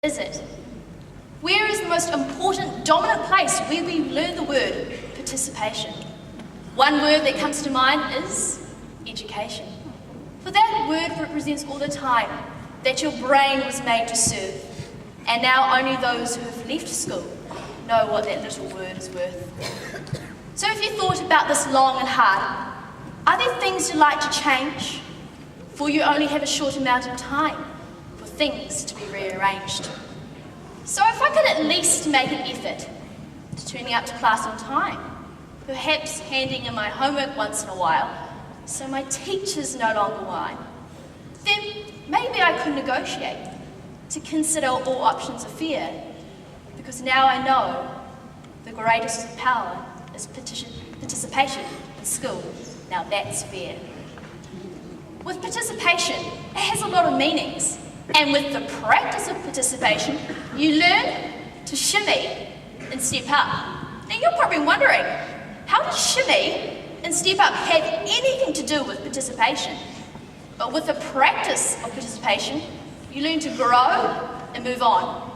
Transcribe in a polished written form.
is it? Where is the most important, dominant place where we learn the word participation? One word that comes to mind is education. For that word represents all the time that your brain was made to serve, and now only those who have left school know what that little word is worth. So if you thought about this long and hard, are there things you'd like to change? For you only have a short amount of time for things to be rearranged. So if I could at least make an effort to turning up to class on time, perhaps handing in my homework once in a while, so my teachers no longer whine, then maybe I could negotiate to consider all options are fair, because now I know the greatest power is participation in school. Now that's fair. With participation, it has a lot of meanings, and with the practice of participation, you learn to shimmy and step up. Now you're probably wondering, how does shimmy and step up have anything to do with participation? But with the practice of participation, you learn to grow and move on.